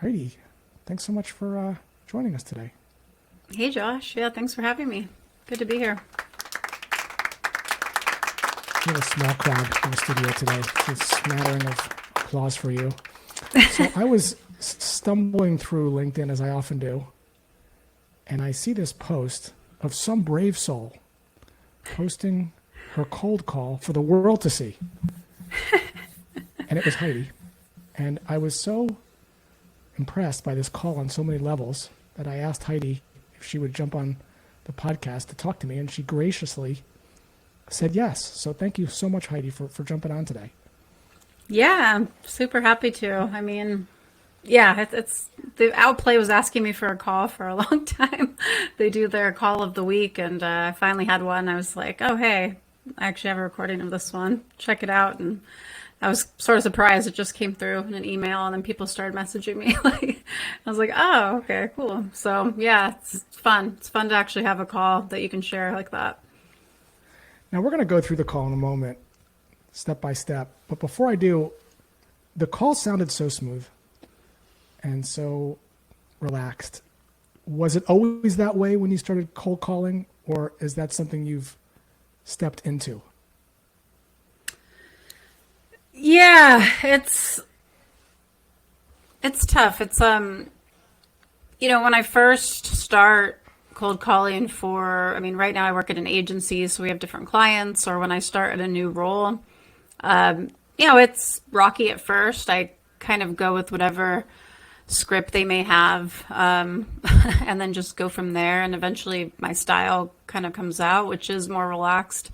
Heidi, thanks so much for joining us today. Hey Josh, yeah, thanks for having me. Good to be here. We have a small crowd in the studio today. It's a smattering of applause for you. So I was stumbling through LinkedIn as I often do, and I see this post of some brave soul posting her cold call for the world to see. And it was Heidi. And I was so impressed by this call on so many levels that I asked Heidi if she would jump on the podcast to talk to me, and she graciously said yes. So thank you so much, Heidi, for jumping on today. Yeah, I'm super happy to. I mean, yeah, it's the Outplay was asking me for a call for a long time. They do their call of the week, and I finally had one. I was like, oh, hey, I actually have a recording of this one. Check it out. And I was sort of surprised. It just came through in an email, and then people started messaging me. Like, I was like, oh, okay, cool. So yeah, it's fun. It's fun to actually have a call that you can share like that. Now we're going to go through the call in a moment, step by step. But before I do, the call sounded so smooth and so relaxed. Was it always that way when you started cold calling, or is that something you've stepped into? Yeah, it's tough. It's when I first start cold calling I mean, right now I work at an agency, so we have different clients, or when I start at a new role, it's rocky at first. I kind of go with whatever script they may have, and then just go from there. And eventually my style kind of comes out, which is more relaxed,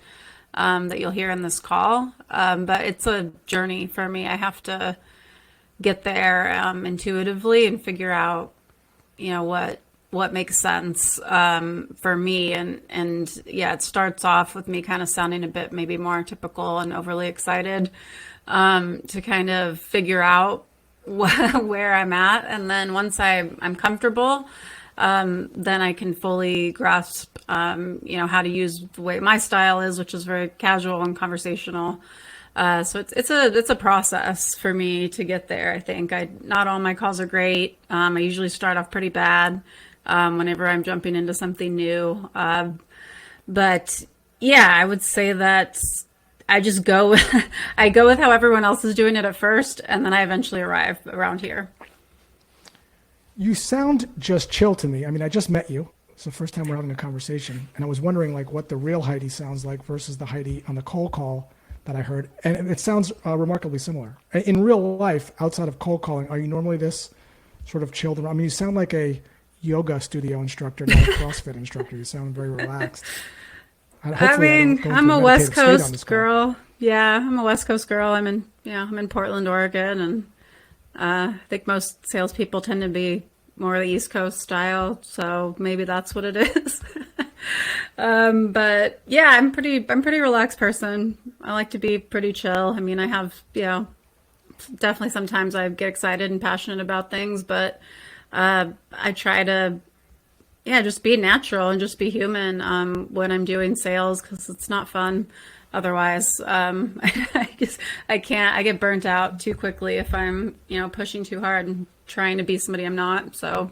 that you'll hear in this call. But it's a journey for me. I have to get there intuitively and figure out, what makes sense for me. And yeah, it starts off with me kind of sounding a bit maybe more typical and overly excited to kind of figure out where I'm at. And then once I'm comfortable, then I can fully grasp, how to use the way my style is, which is very casual and conversational. So it's a process for me to get there. I think not all my calls are great. I usually start off pretty bad whenever I'm jumping into something new. But yeah, I would say that I just go I go with how everyone else is doing it at first, and then I eventually arrive around here. You sound just chill to me. I mean, I just met you. It's the first time we're having a conversation, and I was wondering like what the real Heidi sounds like versus the Heidi on the cold call that I heard. And it sounds remarkably similar. In real life, outside of cold calling, are you normally this sort of chilled? I mean, you sound like a yoga studio instructor, not a CrossFit instructor. You sound very relaxed. I mean, I'm a West Coast girl. Yeah, I'm a West Coast girl. I'm in Portland, Oregon, and I think most salespeople tend to be more the East Coast style, so maybe that's what it is. But yeah, I'm pretty relaxed person. I like to be pretty chill. I mean, I have, definitely sometimes I get excited and passionate about things, but I try to, just be natural and just be human when I'm doing sales, because it's not fun otherwise. I can't. I get burnt out too quickly if I'm pushing too hard and trying to be somebody I'm not. So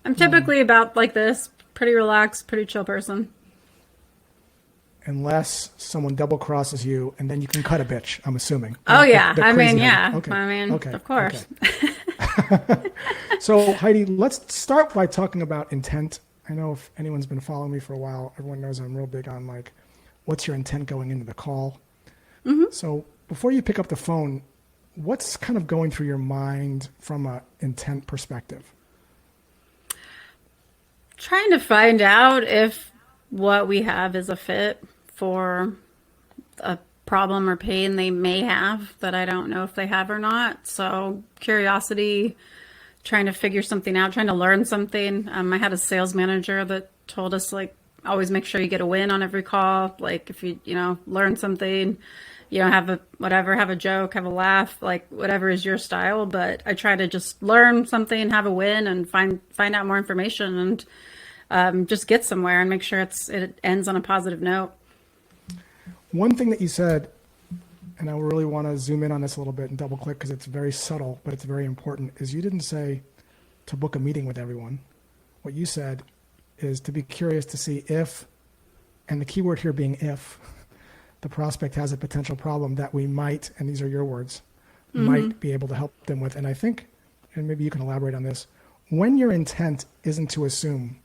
I'm typically about like this, pretty relaxed, pretty chill person. Unless someone double crosses you, and then you can cut a bitch, I'm assuming. Oh yeah, the I mean, crazy yeah, Heidi. Okay. I mean, Okay. of course. Okay. So Heidi, let's start by talking about intent. I know if anyone's been following me for a while, everyone knows I'm real big on like, what's your intent going into the call? Mm-hmm. So before you pick up the phone, what's kind of going through your mind from a intent perspective? Trying to find out if what we have is a fit for a problem or pain they may have that I don't know if they have or not. So curiosity, trying to figure something out, trying to learn something. I had a sales manager that told us like, always make sure you get a win on every call. Like if you, learn something, have a joke, have a laugh, like whatever is your style. But I try to just learn something, have a win, and find out more information, and just get somewhere and make sure it ends on a positive note. One thing that you said, and I really want to zoom in on this a little bit and double click because it's very subtle, but it's very important, is you didn't say, to book a meeting with everyone. What you said is to be curious to see if, and the key word here being if, the prospect has a potential problem that we might, and these are your words, might be able to help them with. And I think, and maybe you can elaborate on this, when your intent isn't to assume,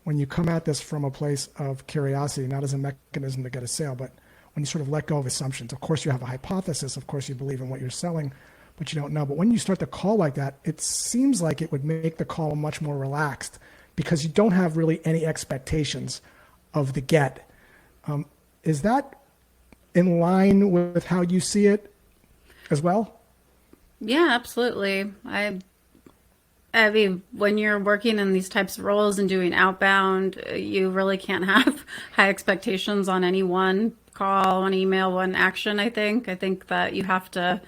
when you come at this from a place of curiosity, not as a mechanism to get a sale, but when you sort of let go of assumptions. Of course, you have a hypothesis. Of course, you believe in what you're selling, but you don't know. But when you start the call like that, it seems like it would make the call much more relaxed because you don't have really any expectations of the get. Is that in line with how you see it as well? Yeah, absolutely. I mean, when you're working in these types of roles and doing outbound, you really can't have high expectations on any one call, one email, one action. I think that you have to,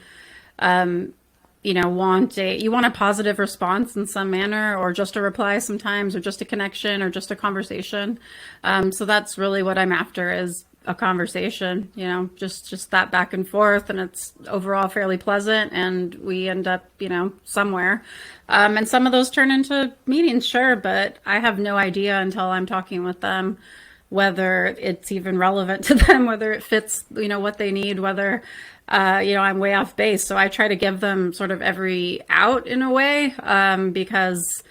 want a positive response in some manner, or just a reply sometimes, or just a connection, or just a conversation. So that's really what I'm after, is a conversation, just that back and forth, and it's overall fairly pleasant, and we end up, somewhere. And some of those turn into meetings, sure, but I have no idea until I'm talking with them whether it's even relevant to them, whether it fits, what they need, whether, I'm way off base. So I try to give them sort of every out in a way, because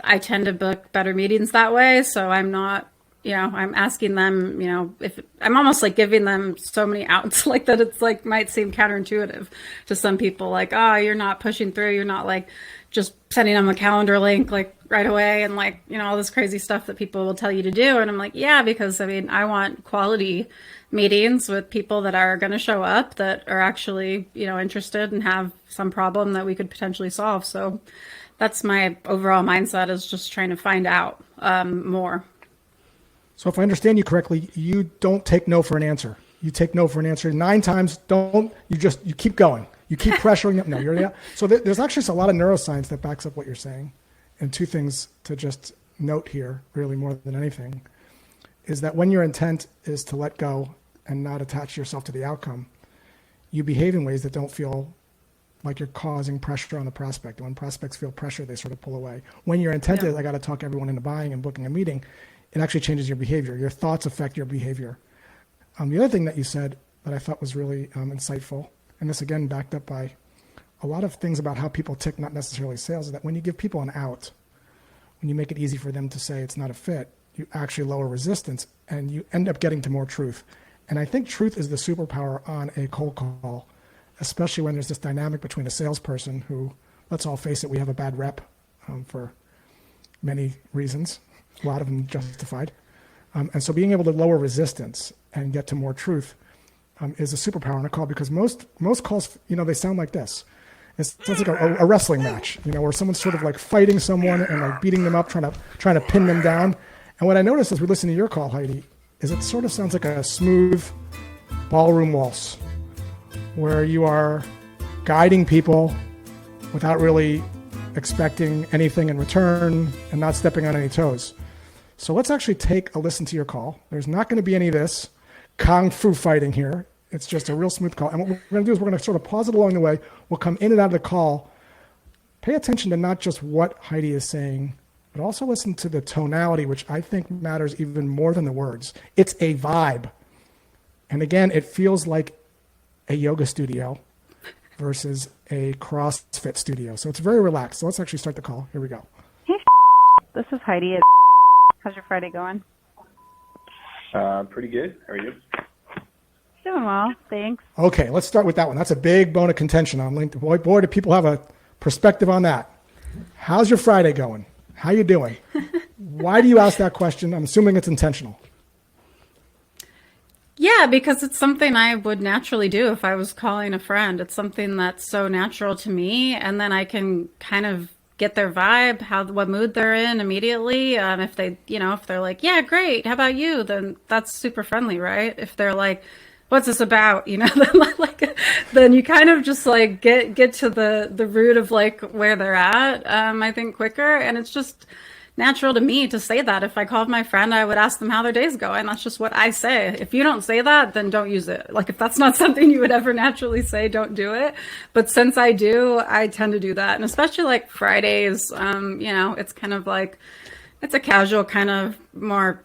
I tend to book better meetings that way. So I'm not, I'm asking them, if I'm almost like giving them so many outs like that, it's like might seem counterintuitive to some people, like, oh, you're not pushing through. You're not like just sending them a calendar link like right away, and like, all this crazy stuff that people will tell you to do. And I'm like, yeah, because I want quality meetings with people that are going to show up, that are actually, interested and have some problem that we could potentially solve. So that's my overall mindset, is just trying to find out more. So if I understand you correctly, you don't take no for an answer. You take no for an answer 9 times. You keep going. You keep pressuring them. No, so there's actually a lot of neuroscience that backs up what you're saying. And 2 things to just note here, really more than anything, is that when your intent is to let go and not attach yourself to the outcome, you behave in ways that don't feel like you're causing pressure on the prospect. When prospects feel pressure, they sort of pull away. When your intent is, I got to talk everyone into buying and booking a meeting, it actually changes your behavior. Your thoughts affect your behavior. The other thing that you said that I thought was really insightful, and this again backed up by a lot of things about how people tick, not necessarily sales, is that when you give people an out, when you make it easy for them to say it's not a fit, you actually lower resistance and you end up getting to more truth. And I think truth is the superpower on a cold call, especially when there's this dynamic between a salesperson who, let's all face it, we have a bad rep for many reasons, a lot of them justified. And so being able to lower resistance and get to more truth is a superpower on a call, because most calls, they sound like this. It sounds like a wrestling match, where someone's sort of like fighting someone and like beating them up, trying to pin them down. And what I noticed as we listen to your call, Heidi, is it sort of sounds like a smooth ballroom waltz, where you are guiding people without really expecting anything in return and not stepping on any toes. So let's actually take a listen to your call. There's not going to be any of this kung fu fighting here. It's just a real smooth call. And what we're going to do is we're going to sort of pause it along the way. We'll come in and out of the call. Pay attention to not just what Heidi is saying, but also listen to the tonality, which I think matters even more than the words. It's a vibe. And again, it feels like a yoga studio versus a CrossFit studio. So it's very relaxed. So let's actually start the call. Here we go. Hey, this is Heidi. How's your Friday going? Pretty good. How are you? Doing well, thanks. Okay, let's start with that one. That's a big bone of contention on LinkedIn. Boy, do people have a perspective on that. How's your Friday going? How you doing? Why do you ask that question? I'm assuming it's intentional. Yeah, because it's something I would naturally do if I was calling a friend. It's something that's so natural to me, and then I can kind of get their vibe, what mood they're in immediately. If they, if they're like, yeah, great, how about you? Then that's super friendly, right? If they're like, what's this about? Then you kind of just like get to the root of like where they're at. I think quicker, and it's just natural to me to say that. If I called my friend, I would ask them how their day's going. That's just what I say. If you don't say that, then don't use it. Like if that's not something you would ever naturally say, don't do it. But since I do, I tend to do that. And especially like Fridays, it's kind of like, it's a casual kind of more,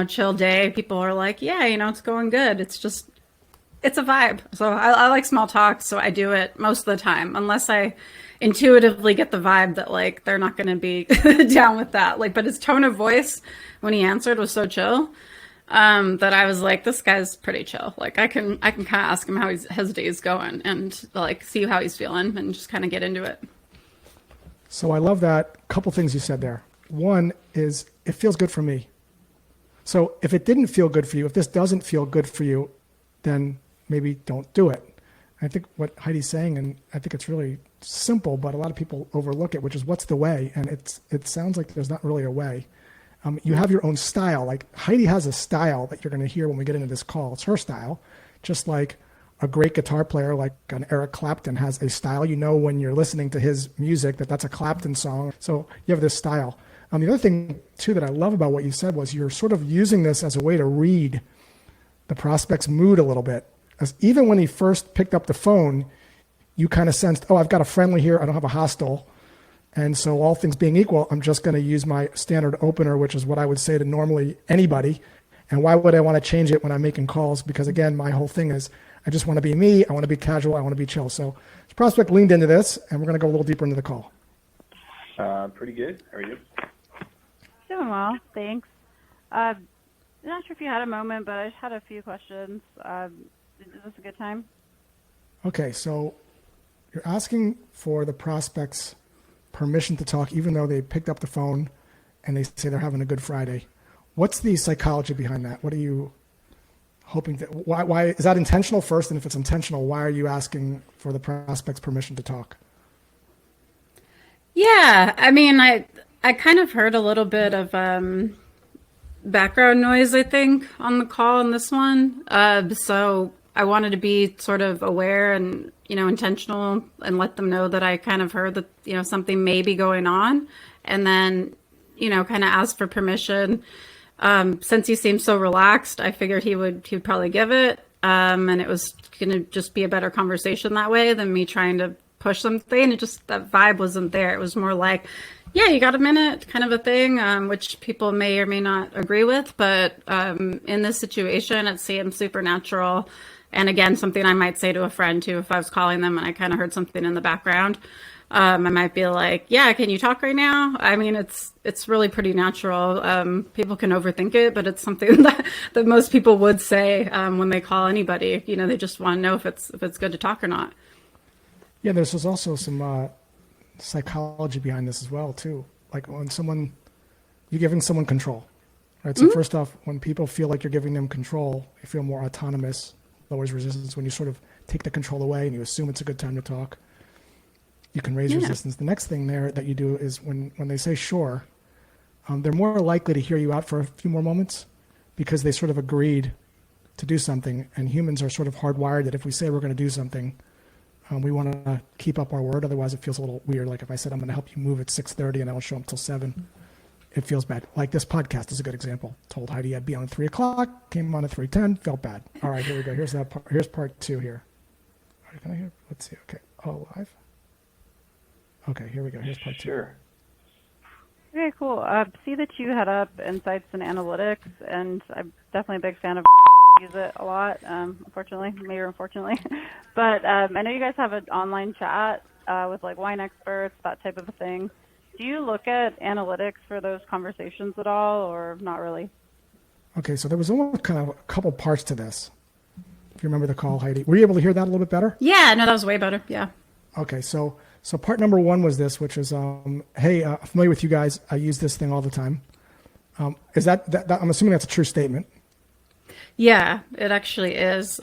chill day. People are like, yeah, it's going good. It's a vibe. So I like small talk. So I do it most of the time, unless I intuitively get the vibe that like they're not going to be down with that. Like, but his tone of voice when he answered was so chill that I was like, this guy's pretty chill. Like I can kind of ask him how his day is going and like see how he's feeling and just kind of get into it. So I love that. Couple things you said there. One is it feels good for me. So if it didn't feel good for you, if this doesn't feel good for you, then maybe don't do it. I think what Heidi's saying, and I think it's really simple, but a lot of people overlook it, which is what's the way? And it sounds like there's not really a way. You have your own style. Like Heidi has a style that you're going to hear when we get into this call. It's her style, just like a great guitar player like an Eric Clapton has a style. When you're listening to his music that's a Clapton song. So you have this style. The other thing too that I love about what you said was you're sort of using this as a way to read the prospect's mood a little bit. As even when he first picked up the phone, you kind of sensed, oh, I've got a friendly here. I don't have a hostile. And so all things being equal, I'm just going to use my standard opener, which is what I would say to normally anybody. And why would I want to change it when I'm making calls? Because again, my whole thing is I just want to be me. I want to be casual. I want to be chill. So this prospect leaned into this, and we're going to go a little deeper into the call. Pretty good. How are you? Doing well, thanks. I'm not sure if you had a moment, but I just had a few questions. Is this a good time? Okay, so you're asking for the prospect's permission to talk, even though they picked up the phone and they say they're having a good Friday. What's the psychology behind that? What are you hoping to, why is that intentional first? And if it's intentional, why are you asking for the prospect's permission to talk? Yeah, I mean, I kind of heard a little bit of background noise, I think, on the call on this one. So I wanted to be sort of aware and, intentional and let them know that I kind of heard that, something may be going on. And then, kind of ask for permission. Since he seemed so relaxed, I figured he would probably give it. And it was going to just be a better conversation that way than me trying to push something. It just, that vibe wasn't there. It was more like, yeah, you got a minute kind of a thing, which people may or may not agree with. But in this situation, it seemed supernatural. And again, something I might say to a friend too, if I was calling them and I kind of heard something in the background, I might be like, yeah, can you talk right now? I mean, it's really pretty natural. People can overthink it, but it's something that most people would say when they call anybody. They just want to know if it's good to talk or not. Yeah, there's also some psychology behind this as well too. Like when you're giving someone control, right? So first off, when people feel like you're giving them control, they feel more autonomous, lowers resistance. When you sort of take the control away and you assume it's a good time to talk, you can raise resistance. The next thing there that you do is when they say sure, they're more likely to hear you out for a few more moments because they sort of agreed to do something. And humans are sort of hardwired that if we say we're going to do something, we want to keep up our word. Otherwise, it feels a little weird. Like if I said, I'm going to help you move at 6:30 and I won't show up till 7, it feels bad. Like this podcast is a good example. Told Heidi I'd be on at 3 o'clock, came on at 3:10, felt bad. All right, here we go. Here's part 2 here. All right, can I hear? Let's see. Okay. Oh, live? Okay, here we go. Here's part 2. Sure. Okay, cool. See that you head up insights and analytics, and I'm definitely a big fan of use it a lot, unfortunately, maybe unfortunately. But I know you guys have an online chat with like wine experts, that type of a thing. Do you look at analytics for those conversations at all, or not really? Okay, so there was almost kind of a couple parts to this. If you remember the call, Heidi. Were you able to hear that a little bit better? Yeah, no, that was way better. Yeah. Okay, so part number 1 was this, which is, hey, I'm familiar with you guys. I use this thing all the time. Is that I'm assuming that's a true statement. Yeah, it actually is,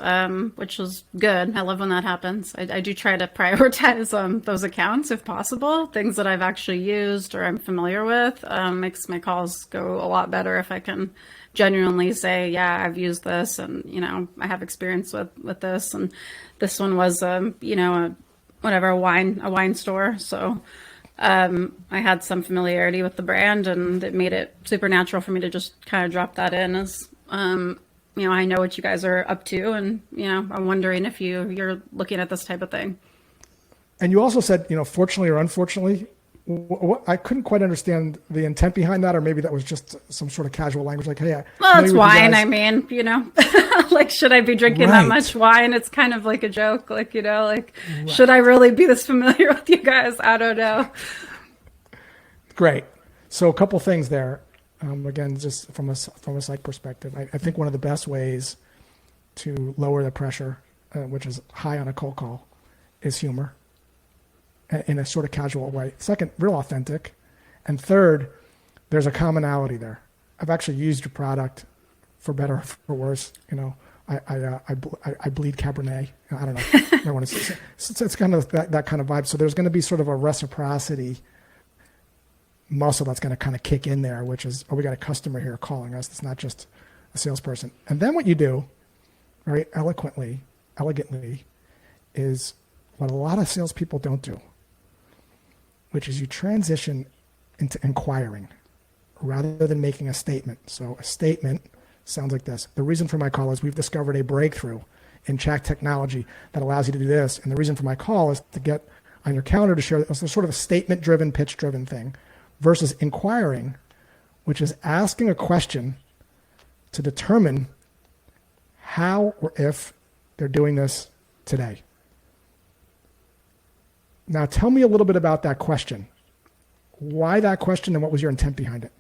which was good. I love when that happens. I do try to prioritize those accounts if possible. Things that I've actually used or I'm familiar with makes my calls go a lot better if I can genuinely say, yeah, I've used this and, I have experience with this. And this one was, a wine store. So I had some familiarity with the brand, and it made it super natural for me to just kind of drop that in as, I know what you guys are up to, and, I'm wondering if you're looking at this type of thing. And you also said, fortunately or unfortunately, I couldn't quite understand the intent behind that, or maybe that was just some sort of casual language, like, hey, well, it's wine. I mean, like, should I be drinking that much wine? It's kind of like a joke, like, should I really be this familiar with you guys? I don't know. Great. So a couple things there. Again, just from a psych perspective, I think one of the best ways to lower the pressure, which is high on a cold call, is humor in a sort of casual way. Second, real authentic. And third, there's a commonality there. I've actually used your product for better or for worse. I bleed Cabernet. I don't know. I don't want to say, it's kind of that kind of vibe. So there's going to be sort of a reciprocity muscle that's going to kind of kick in there, which is, we got a customer here calling us. It's not just a salesperson. And then what you do very elegantly, is what a lot of salespeople don't do, which is you transition into inquiring rather than making a statement. So a statement sounds like this. The reason for my call is we've discovered a breakthrough in chat technology that allows you to do this. And the reason for my call is to get on your calendar to share. So sort of a statement-driven, pitch-driven thing versus inquiring, which is asking a question to determine how or if they're doing this today. Now, tell me a little bit about that question. Why that question, and what was your intent behind it?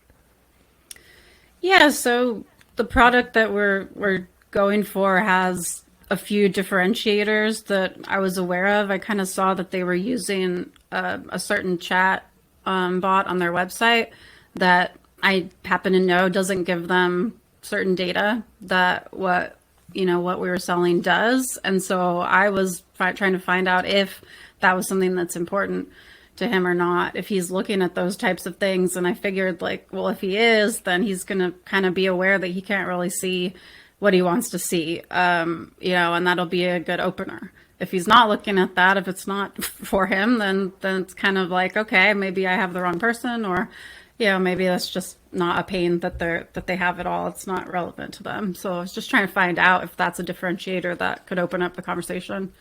Yeah, so the product that we're going for has a few differentiators that I was aware of. I kind of saw that they were using a certain chat bot on their website that I happen to know doesn't give them certain data that what we were selling does. And so I was trying to find out if that was something that's important to him or not, if he's looking at those types of things. And I figured, like, well, if he is, then he's going to kind of be aware that he can't really see what he wants to see, and that'll be a good opener. If he's not looking at that, if it's not for him, then it's kind of like, okay, maybe I have the wrong person, or, maybe that's just not a pain that they have at all. It's not relevant to them. So I was just trying to find out if that's a differentiator that could open up the conversation.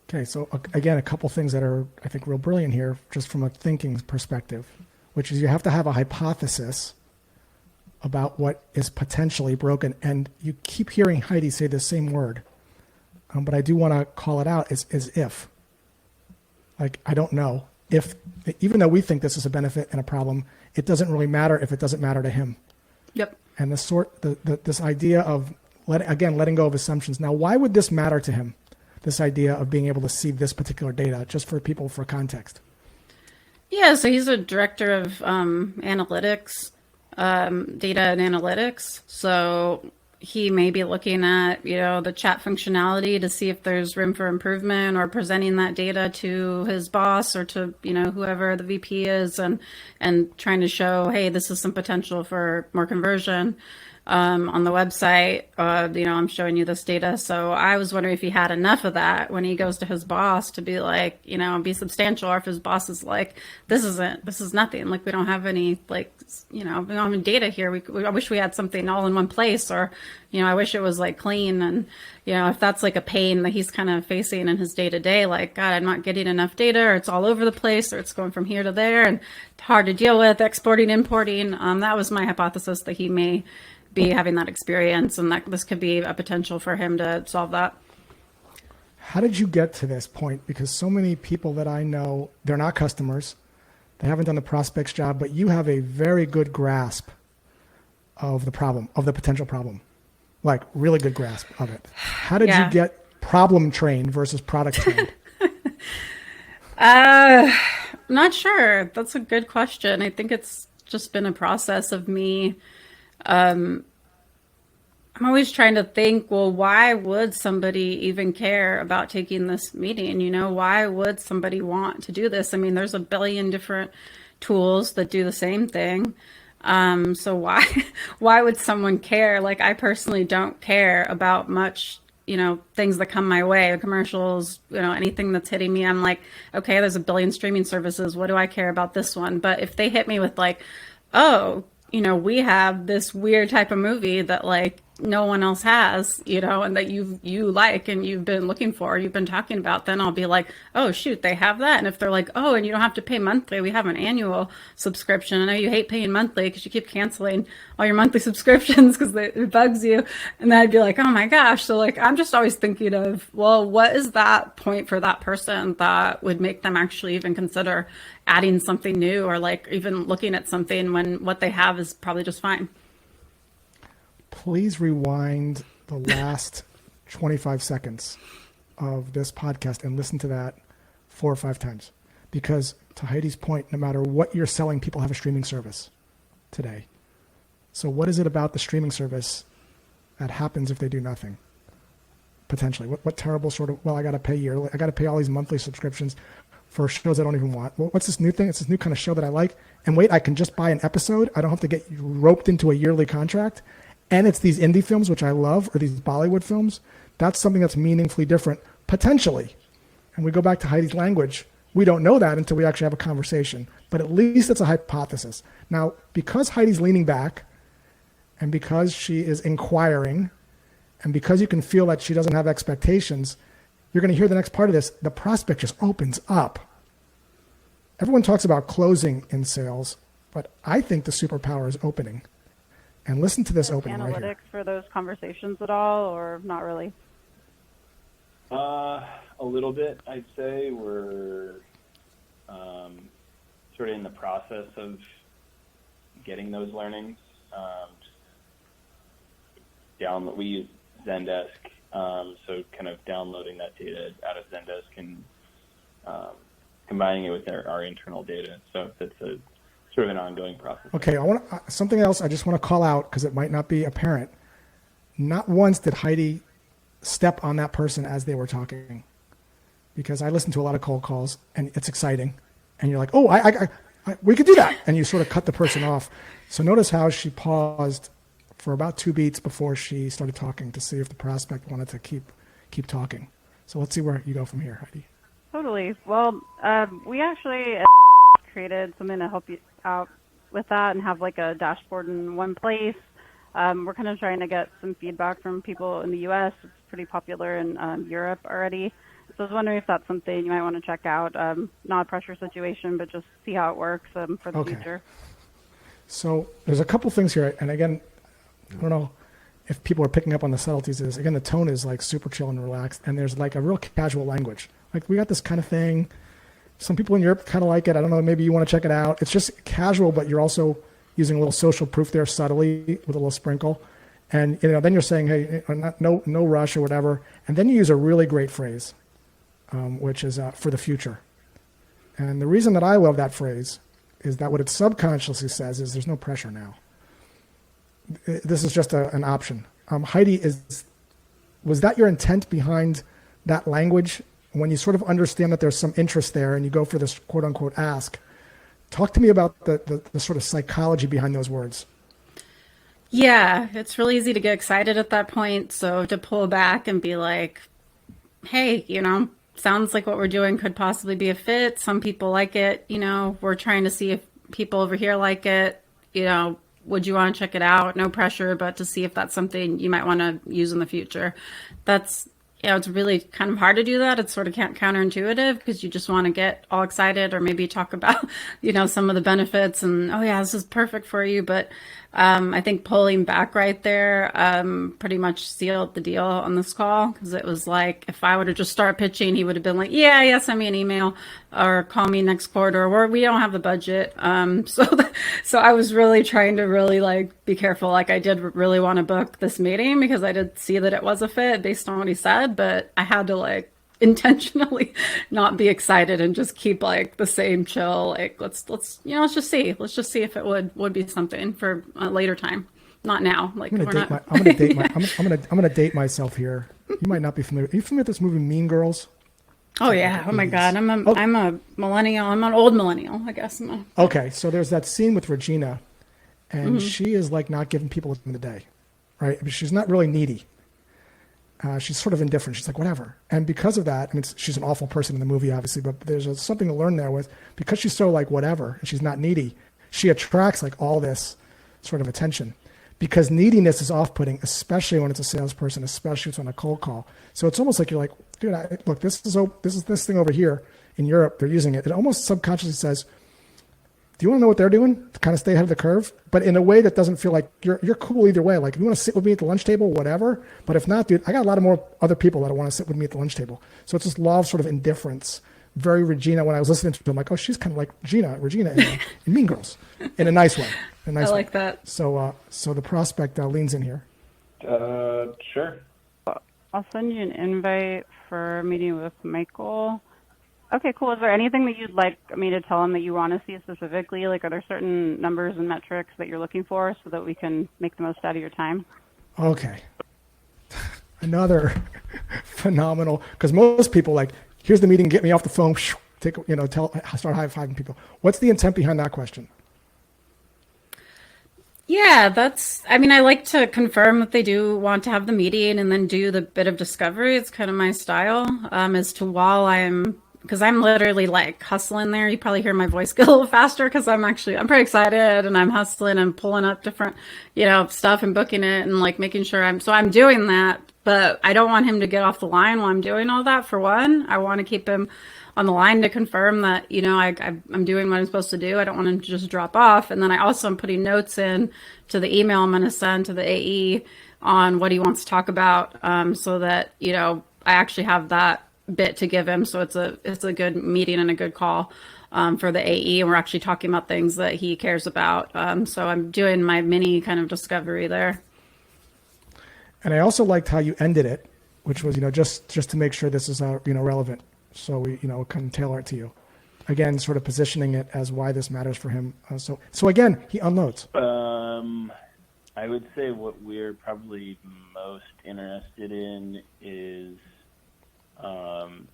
Okay, so again, a couple things that are, I think, real brilliant here, just from a thinking perspective, which is you have to have a hypothesis about what is potentially broken. And you keep hearing Heidi say the same word, but I do want to call it out, is if. Like, I don't know. If, even though we think this is a benefit and a problem, it doesn't really matter if it doesn't matter to him. Yep. And this idea of, letting go of assumptions. Now, why would this matter to him? This idea of being able to see this particular data, just for people, for context. Yeah, so he's a director of analytics, data and analytics. So he may be looking at, the chat functionality to see if there's room for improvement, or presenting that data to his boss or to, whoever the VP is, and trying to show, hey, this is some potential for more conversion. On the website, I'm showing you this data. So I was wondering if he had enough of that when he goes to his boss to be like, be substantial, or if his boss is like, this is nothing. Like, we don't have any, like, we don't have any data here. I wish we had something all in one place, or, I wish it was like clean. And, if that's like a pain that he's kind of facing in his day to day, like, God, I'm not getting enough data, or it's all over the place, or it's going from here to there and hard to deal with, exporting, importing. That was my hypothesis, that he may be having that experience, and that this could be a potential for him to solve that. How did you get to this point? Because so many people that I know, they're not customers, they haven't done the prospect's job, but you have a very good grasp of the problem, of the potential problem, like really good grasp of it. How did you get problem trained versus product trained? I'm not sure. That's a good question. I think it's just been a process of me. I'm always trying to think, well, why would somebody even care about taking this meeting? Why would somebody want to do this? I mean, there's a billion different tools that do the same thing. So why would someone care? Like, I personally don't care about much things that come my way, commercials, anything that's hitting me, I'm like, okay, there's a billion streaming services. What do I care about this one? But if they hit me with like, oh, we have this weird type of movie that like no one else has, and that you like and you've been looking for, you've been talking about, then I'll be like, oh shoot, they have that. And if they're like, oh, and you don't have to pay monthly, we have an annual subscription. I know you hate paying monthly because you keep canceling all your monthly subscriptions because it bugs you. And then I'd be like, oh my gosh. So like, I'm just always thinking of, well, what is that point for that person that would make them actually even consider adding something new, or like even looking at something when what they have is probably just fine. Please rewind the last 25 seconds of this podcast and listen to that 4 or 5 times. Because to Heidi's point, no matter what you're selling, people have a streaming service today. So what is it about the streaming service that happens if they do nothing? Potentially. What terrible sort of, well, I got to pay yearly, I got to pay all these monthly subscriptions for shows I don't even want. Well, what's this new thing? It's this new kind of show that I like. And wait, I can just buy an episode. I don't have to get roped into a yearly contract. And it's these indie films, which I love, or these Bollywood films. That's something that's meaningfully different, potentially. And we go back to Heidi's language. We don't know that until we actually have a conversation. But at least it's a hypothesis. Now, because Heidi's leaning back, and because she is inquiring, and because you can feel that she doesn't have expectations, you're going to hear the next part of this. The prospect just opens up. Everyone talks about closing in sales, but I think the superpower is opening. And listen to this opening right here. Analytics for those conversations at all, or not really? A little bit, I'd say. We're sort of in the process of getting those learnings. We use Zendesk, so kind of downloading that data out of Zendesk and combining it with our internal data. So that's a sort of an ongoing process. Okay, I want something else I just want to call out because it might not be apparent. Not once did Heidi step on that person as they were talking, because I listen to a lot of cold calls and it's exciting, and you're like, oh, we could do that, and you sort of cut the person off. So notice how she paused for about 2 beats before she started talking to see if the prospect wanted to keep talking. So let's see where you go from here, Heidi. Totally. Well, we actually created something to help you out with that and have like a dashboard in one place. We're kind of trying to get some feedback from people in the U.S. It's pretty popular in Europe already. So I was wondering if that's something you might want to check out. Not a pressure situation, but just see how it works for the future. So there's a couple things here. And again, I don't know if people are picking up on the subtleties of this. Again, the tone is like super chill and relaxed. And there's like a real casual language. Like we got this kind of thing. Some people in Europe kind of like it. I don't know. Maybe you want to check it out. It's just casual, but you're also using a little social proof there subtly with a little sprinkle. And then you're saying, hey, no rush or whatever. And then you use a really great phrase, which is for the future. And the reason that I love that phrase is that what it subconsciously says is there's no pressure now. This is just an option. Heidi, was that your intent behind that language? When you sort of understand that there's some interest there and you go for this quote unquote ask, talk to me about the sort of psychology behind those words. Yeah, it's really easy to get excited at that point. So to pull back and be like, hey, sounds like what we're doing could possibly be a fit. Some people like it. We're trying to see if people over here like it. Would you want to check it out? No pressure, but to see if that's something you might want to use in the future. That's, it's really kind of hard to do that. It's sort of counterintuitive because you just want to get all excited or maybe talk about, some of the benefits and, oh yeah, this is perfect for you. But I think pulling back right there pretty much sealed the deal on this call, because it was like, if I would have just started pitching, he would have been like, yeah, send me an email or call me next quarter, or we don't have the budget. So I was really trying to really be careful. I did really want to book this meeting because I did see that it was a fit based on what he said, but I had to intentionally not be excited and just keep the same chill. Let's just see if it would be something for a later time, not now. I'm gonna date myself here. You might not be familiar. Are you familiar with this movie Mean Girls? Oh yeah. Oh my God. I'm a millennial. I'm an old millennial, I guess. Okay. So there's that scene with Regina, and she is not giving people a time of the day, right? I mean, she's not really needy. She's sort of indifferent. She's like, whatever. And because of that, I mean, she's an awful person in the movie, obviously, but there's something to learn there with, because she's so like whatever, and she's not needy, she attracts like all this sort of attention, because neediness is off-putting, especially when it's a salesperson, especially when it's on a cold call. So it's almost like you're like, dude, look, this is this thing over here in Europe. They're using it. It almost subconsciously says, do you want to know what they're doing to kind of stay ahead of the curve? But in a way that doesn't feel like you're cool either way. Like, if you want to sit with me at the lunch table, whatever. But if not, dude, I got a lot of more other people that want to sit with me at the lunch table. So it's this law of sort of indifference. Very Regina. When I was listening to them, like, oh, she's kind of like Regina in Mean Girls, in a nice way. I like that. So the prospect leans in here. Sure. I'll send you an invite for a meeting with Michael. Okay, cool. Is there anything that you'd like me to tell him that you want to see specifically? Like, are there certain numbers and metrics that you're looking for so that we can make the most out of your time? Okay. Another phenomenal, because most people like, here's the meeting, get me off the phone, start high-fiving people. What's the intent behind that question? Yeah, I like to confirm that they do want to have the meeting and then do the bit of discovery. It's kind of my style, as to because I'm literally like hustling there. You probably hear my voice go a little faster because I'm pretty excited, and I'm hustling and pulling up different, stuff and booking it and like making sure I'm doing that. But I don't want him to get off the line while I'm doing all that. For one, I want to keep him on the line to confirm that, I'm doing what I'm supposed to do. I don't want him to just drop off. And then I also am putting notes in to the email I'm going to send to the AE on what he wants to talk about, so that, I actually have that bit to give him. So it's a good meeting and a good call for the AE. And we're actually talking about things that he cares about. So I'm doing my mini kind of discovery there. And I also liked how you ended it, which was, just to make sure this is, relevant. So we, can tailor it to you. Again, sort of positioning it as why this matters for him. So again, he unloads. I would say what we're probably most interested in is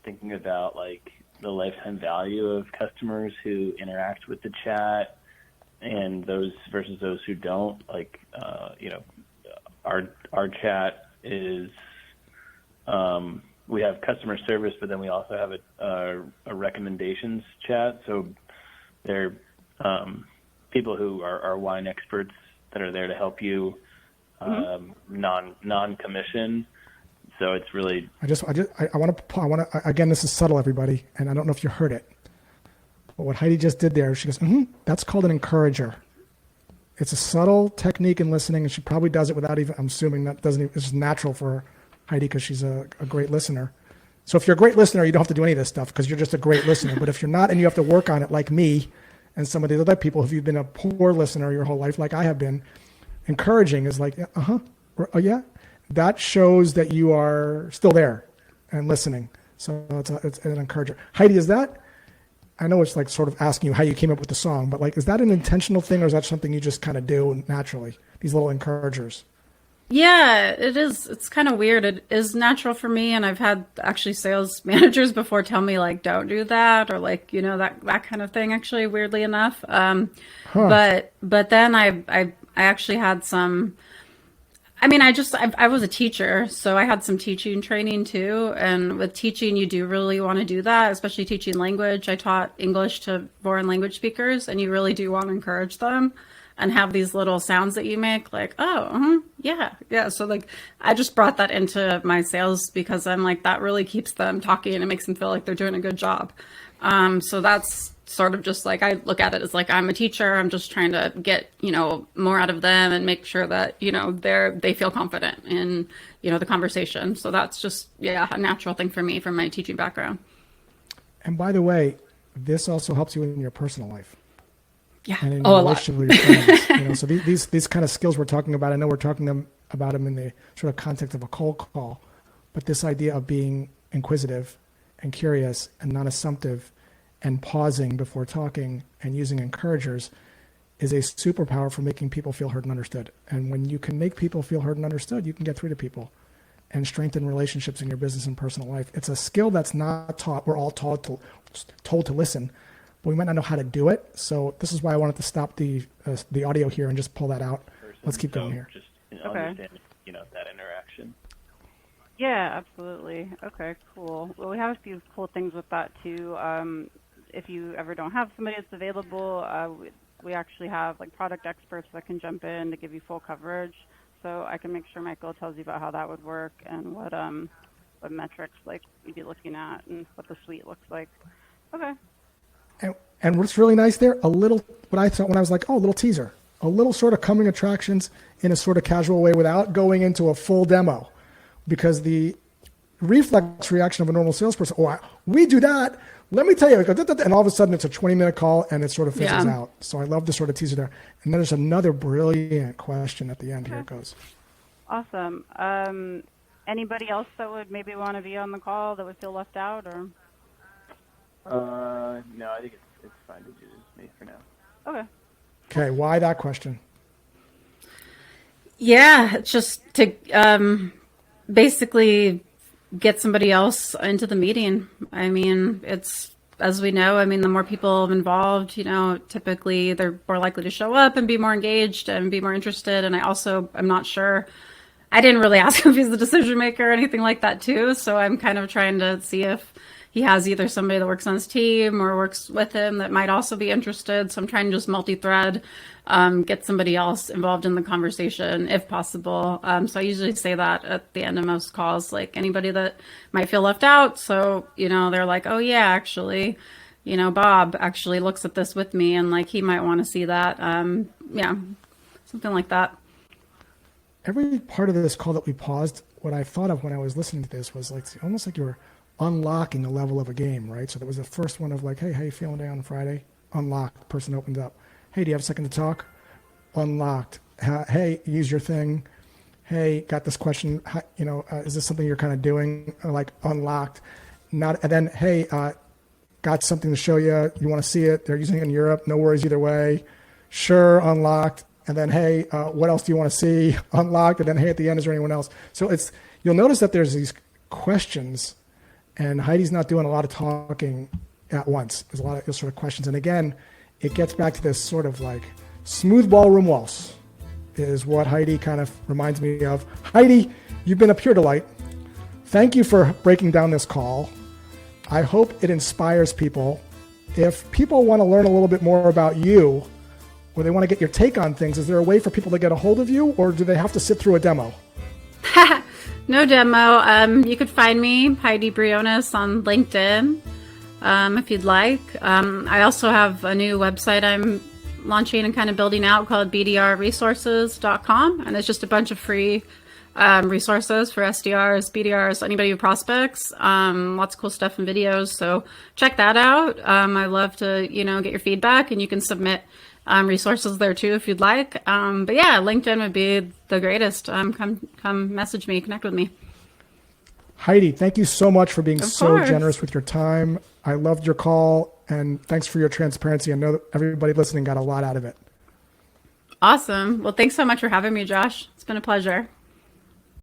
thinking about like the lifetime value of customers who interact with the chat, and those versus those who don't. Like, our chat is. We have customer service, but then we also have a recommendations chat. So they're people who are wine experts that are there to help you, non-commission. So it's really. I want to again. This is subtle, everybody, and I don't know if you heard it, but what Heidi just did there, she goes, that's called an encourager. It's a subtle technique in listening, and she probably does it without even. I'm assuming that doesn't. It's just natural for her. Heidi, because she's a great listener. So if you're a great listener, you don't have to do any of this stuff because you're just a great listener. But if you're not and you have to work on it like me and some of the other people, if you've been a poor listener your whole life like I have been, encouraging is like, oh yeah. That shows that you are still there and listening. So it's an encourager. Heidi, is that, I know it's like sort of asking you how you came up with the song, but like, is that an intentional thing or is that something you just kind of do naturally, these little encouragers? Yeah, it is. It's kind of weird. It is natural for me. And I've had actually sales managers before tell me like, don't do that, or like, that kind of thing, actually, weirdly enough. But then I actually had some, I was a teacher, so I had some teaching training too. And with teaching, you do really want to do that, especially teaching language. I taught English to foreign language speakers, and you really do want to encourage them and have these little sounds that you make, like, yeah. So like, I just brought that into my sales because I'm like, that really keeps them talking and it makes them feel like they're doing a good job. So that's sort of just like, I look at it as like, I'm a teacher. I'm just trying to get, more out of them and make sure that, they feel confident in, the conversation. So that's just, a natural thing for me from my teaching background. And by the way, this also helps you in your personal life. Yeah. And in a relationship with your friends. So these kind of skills we're talking about, I know we're talking about them in the sort of context of a cold call, but this idea of being inquisitive and curious and non-assumptive and pausing before talking and using encouragers is a superpower for making people feel heard and understood. And when you can make people feel heard and understood, you can get through to people and strengthen relationships in your business and personal life. It's a skill that's not taught. We're all told to listen, but we might not know how to do it. So this is why I wanted to stop the audio here and just pull that out. Let's keep going here. Just understanding, that interaction. Yeah, absolutely. Okay, cool. Well, we have a few cool things with that too. If you ever don't have somebody that's available, we actually have like product experts that can jump in to give you full coverage. So I can make sure Michael tells you about how that would work and what metrics like you'd be looking at and what the suite looks like. Okay. And what's really nice there, a little, what I thought when I was like, oh, a little teaser, a little sort of coming attractions in a sort of casual way without going into a full demo. Because the reflex reaction of a normal salesperson, we do that. Let me tell you, and all of a sudden it's a 20-minute call and it sort of fizzles out. So I love the sort of teaser there. And then there's another brilliant question at the end. Here it goes. Awesome. Anybody else that would maybe want to be on the call that would feel left out, or? No, I think it's fine to do me for now. Okay. Okay, why that question? Yeah, it's just to basically get somebody else into the meeting. I mean, it's, as we know, I mean, the more people involved, you know, typically they're more likely to show up and be more engaged and be more interested. And I'm not sure. I didn't really ask him if he's the decision maker or anything like that too. So I'm kind of trying to see if he has either somebody that works on his team or works with him that might also be interested. So I'm trying to just multi-thread, get somebody else involved in the conversation if possible. So I usually say that at the end of most calls, like anybody that might feel left out. So, you know, they're like, oh yeah, actually, you know, Bob actually looks at this with me and like, he might want to see that. Yeah, something like that. Every part of this call that we paused, what I thought of when I was listening to this was like, almost like you were unlocking the level of a game, right? So there was the first one of like, hey, how you feeling today on Friday? Unlocked. Person opened up. Hey, do you have a second to talk? Unlocked. Hey, use your thing. Hey, got this question. You know, is this something you're kind of doing? Like unlocked. Not. And then, hey, got something to show you. You want to see it? They're using it in Europe. No worries either way. Sure, unlocked. And then, hey, what else do you want to see? Unlocked. And then, hey, at the end, is there anyone else? So you'll notice that there's these questions. And Heidi's not doing a lot of talking at once. There's a lot of sort of questions. And again, it gets back to this sort of like smooth ballroom waltz is what Heidi kind of reminds me of. Heidi, you've been a pure delight. Thank you for breaking down this call. I hope it inspires people. If people want to learn a little bit more about you or they want to get your take on things, is there a way for people to get a hold of you or do they have to sit through a demo? No demo. You could find me, Heidi Briones, on LinkedIn, if you'd like. I also have a new website I'm launching and kind of building out called bdrresources.com. And it's just a bunch of free resources for SDRs, BDRs, anybody who prospects. Lots of cool stuff and videos. So check that out. I love to, you know, get your feedback, and you can submit resources there too if you'd like. But yeah, LinkedIn would be the greatest. Come message me, connect with me. Heidi, thank you so much for being so course. generous with your time. I loved your call, and thanks for your transparency. I know that everybody listening got a lot out of it. Awesome. Well, thanks so much for having me, Josh. It's been a pleasure.